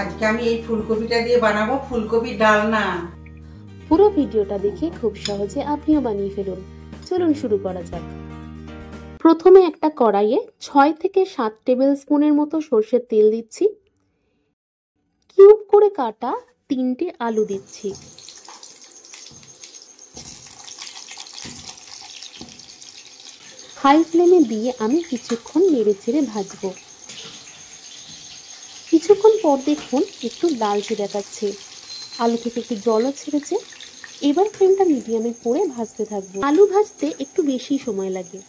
আজকে আমি এই ফুলকপিটা দিয়ে বানাবো ফুলকপির ডালনা। পুরো ভিডিওটা দেখে খুব সহজে আপনিও বানিয়ে ফেলুন। চলুন শুরু করা যাক। প্রথমে একটা কড়াইয়ে 6 থেকে 7 টেবিল স্পুনের মতো সরষের তেল দিচ্ছি। কিউব করে কাটা 3টে আলু দিচ্ছি। হাই ফ্লেমে দিয়ে আমি কিছুক্ষণ নেড়েচেড়ে ভাজবো। কিছুক্ষণ পর দেখুন একটু লালচে দেখাচ্ছে, আলু থেকে একটু জলও ছেড়েছে। এবার ফ্লেমটা মিডিয়ামে করে ভাজতে থাকবো। আলু ভাজতে একটু বেশি সময় লাগে।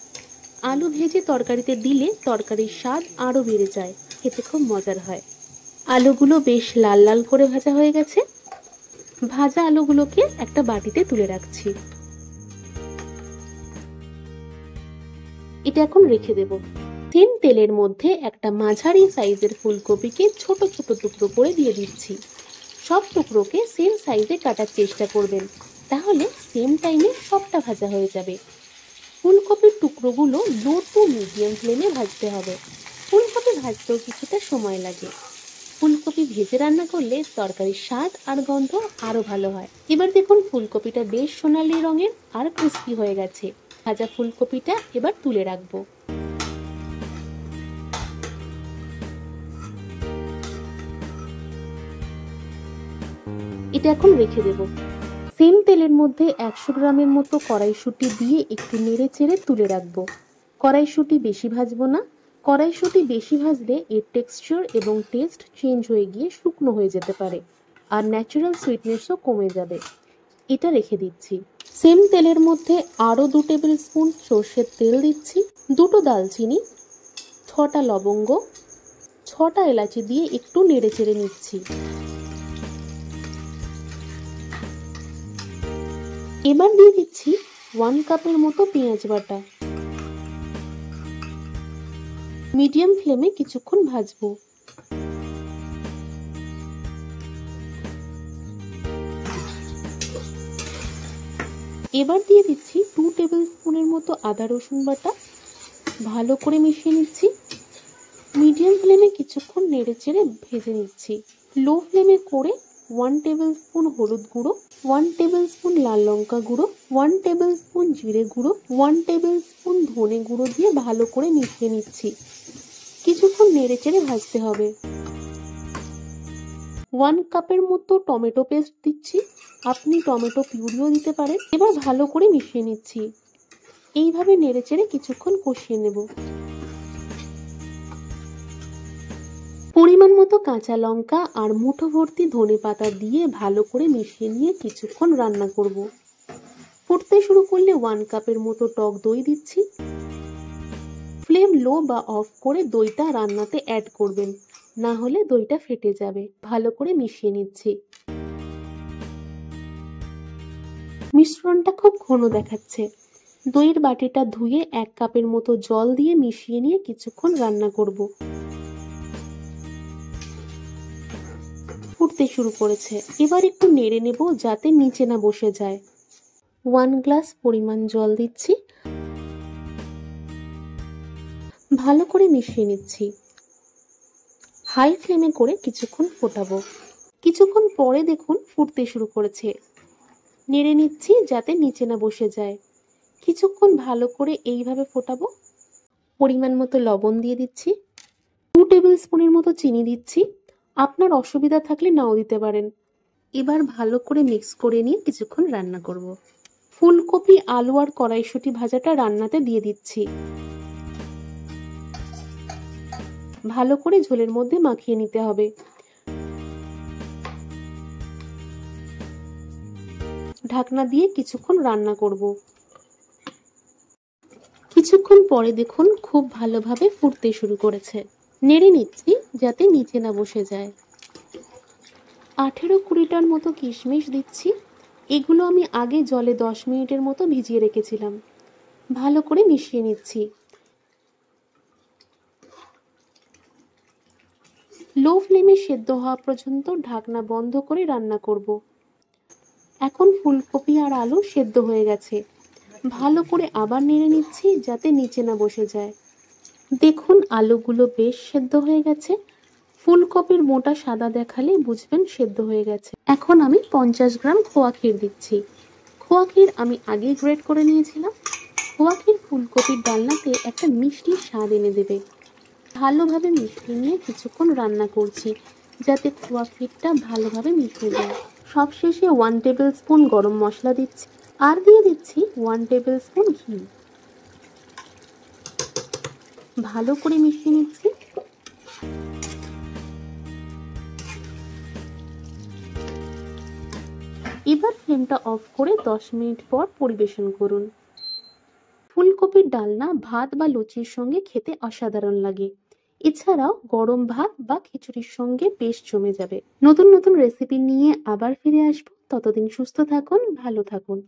আলু ভেজে তরকারিতে দিলে তরকারির স্বাদ আরো বেড়ে যায়, খেতে খুব মজার হয়। আলুগুলো বেশ লাল লাল করে ভাজা হয়ে গেছে। ভাজা আলুগুলোকে একটা বাটিতে তুলে রাখছি। এটা এখন রেখে দেব। সেম তেলের মধ্যে একটা মাঝারি সাইজের ফুলকপিকে ছোট ছোট টুকরো করে দিয়ে দিচ্ছি। সব টুকরোকে সেম সাইজে কাটার চেষ্টা করবেন, তাহলে সেম টাইমে সবটা ভাজা হয়ে যাবে। ফুলকপির টুকরোগুলো লো টু মিডিয়াম ফ্লেমে ভাজতে হবে। ফুলকপি ভাজতেও কিছুটা সময় লাগে। ফুলকপি ভেজে রান্না করলে তরকারির স্বাদ আর গন্ধ আরো ভালো হয়। এবার দেখুন ফুলকপিটা বেশ সোনালী রঙের আর ক্রিস্পি হয়ে গেছে। ভাজা ফুলকপিটা এবার তুলে রাখবো। এটা এখন রেখে দেব। সেম তেলের মধ্যে 100 গ্রামের মতো কড়াইশুঁটি দিয়ে একটু নেড়ে চেড়ে তুলে রাখবো। কড়াইশুঁটি বেশি ভাজবো না। কড়াইশুঁটি বেশি ভাজলে এর টেক্সচার এবং টেস্ট চেঞ্জ হয়ে গিয়ে শুকনো হয়ে যেতে পারে, আর ন্যাচারাল সুইটনেসও কমে যাবে। এটা রেখে দিচ্ছি। সেম তেলের মধ্যে আরও 2 টেবিল স্পুন সর্ষের তেল দিচ্ছি। 2টো দালচিনি, 6টা লবঙ্গ, 6টা এলাচি দিয়ে একটু নেড়ে চেড়ে নিচ্ছি। এবার দিয়ে দিচ্ছি 1 কাপের মতো পেঁয়াজ বাটা। মিডিয়াম ফ্লেমে কিছুক্ষণ ভাজবো। এবার দিয়ে দিচ্ছি 2 টেবিল স্পুনের মতো আদা রসুন বাটা। ভালো করে মিশিয়ে নিচ্ছি। মিডিয়াম ফ্লেমে কিছুক্ষণ নেড়ে চেড়ে ভেজে নিচ্ছি। লো ফ্লেমে করে 1 টেবিল স্পুন হলুদ গুঁড়ো, 1 টেবিল স্পুন লাল লঙ্কা গুঁড়ো, 1 টেবিল স্পুন জিরে গুঁড়ো, 1 টেবিল স্পুন ধনে গুঁড়ো দিয়ে ভালো করে মিশিয়ে নিচ্ছি। কিছুক্ষণ নেড়ে চেড়ে ভাজতে হবে। 1 কাপের মতো টমেটো পেস্ট দিচ্ছি। আপনি টমেটো পিউরিও দিতে পারেন। এবার ভালো করে মিশিয়ে নিচ্ছি। এইভাবে নেড়ে চেড়ে কিছুক্ষণ কষিয়ে নেব। পরিমাণ মতো কাঁচা লঙ্কা আর মুঠো ভর্তি ধনেপাতা দিয়ে ভালো করে মিশিয়ে নিয়ে কিছুক্ষণ রান্না করব। ফুটতে শুরু করলে 1 কাপের মতো টক দই দিচ্ছি। ফ্লেম লো বা অফ করে দইটা রান্নাতে অ্যাড করবেন, না হলে দইটা ফেটে যাবে। ভালো করে মিশিয়ে নিচ্ছি। মিশ্রণটা খুব ঘন দেখাচ্ছে। দইয়ের বাটিটা ধুয়ে 1 কাপের মতো জল দিয়ে মিশিয়ে নিয়ে কিছুক্ষণ রান্না করব। ফুটতে শুরু করেছে। এবার একটু নেড়ে নেব যাতে নিচে না বসে যায়। 1 গ্লাস পরিমাণ জল দিচ্ছি। ভালো করে মিশিয়ে নিচ্ছি। হাই ফ্লেমে করে কিছুক্ষণ ফোটাবো। কিছুক্ষণ পরে দেখুন ফুটতে শুরু করেছে। নেড়ে নিচ্ছি যাতে নিচে না বসে যায়। কিছুক্ষণ ভালো করে এইভাবে ফোটাবো। পরিমাণ মতো লবণ দিয়ে দিচ্ছি। 2 টেবিল স্পুনের মতো চিনি দিচ্ছি। আপনার অসুবিধা থাকলে নাও দিতে পারেন। এবার ভালো করে মিক্স করে নিয়ে কিছুক্ষণ রান্না করব। ফুলকপি, আলু আর কড়াইশুঁটি ভাজাটা রান্নাতে দিয়ে দিচ্ছি। ভালো করে ঝোলের মধ্যে মাখিয়ে নিতে হবে। ঢাকনা দিয়ে কিছুক্ষণ রান্না করব। কিছুক্ষণ পরে দেখুন খুব ভালোভাবে ফুটতে শুরু করেছে। নেড়ে নিচ্ছি যাতে নিচে না বসে যায়। 18-20টার মতো কিশমিশ দিচ্ছি। এগুলো আমি আগে জলে 10 মিনিটের মতো ভিজিয়ে রেখেছিলাম। ভালো করে মিশিয়ে নিচ্ছি। লো ফ্লেমে সেদ্ধ হওয়া পর্যন্ত ঢাকনা বন্ধ করে রান্না করব। এখন ফুলকপি আর আলু সেদ্ধ হয়ে গেছে। ভালো করে আবার নেড়ে নিচ্ছি যাতে নিচে না বসে যায়। দেখুন আলুগুলো বেশ সেদ্ধ হয়ে গেছে। ফুলকপির মোটা সাদা দেখালে বুঝবেন সেদ্ধ হয়ে গেছে। এখন আমি 50 গ্রাম খোয়া ক্ষীর দিচ্ছি। খোয়া ক্ষীর আমি আগেই গ্রেট করে নিয়েছিলাম। খোয়া ক্ষীর ফুলকপির ডালনাতে একটা মিষ্টি স্বাদ এনে দেবে। ভালোভাবে মিশিয়ে নিয়ে কিছুক্ষণ রান্না করছি যাতে খোয়া ক্ষীরটা ভালোভাবে মিশে যায়। সবশেষে 1 টেবিল স্পুন গরম মশলা দিচ্ছি আর দিয়ে দিচ্ছি 1 টেবিল স্পুন ঘি। ভালো করে মিশিয়ে নিচ্ছি। এবার ফ্লেমটা অফ করে 10 মিনিট পর পরিবেশন করুন। ফুলকপির ডালনা ভাত বা লুচির সঙ্গে খেতে অসাধারণ লাগে। এছাড়াও গরম ভাত বা খিচুড়ির সঙ্গে বেশ জমে যাবে। নতুন নতুন রেসিপি নিয়ে আবার ফিরে আসবো। ততদিন সুস্থ থাকুন, ভালো থাকুন।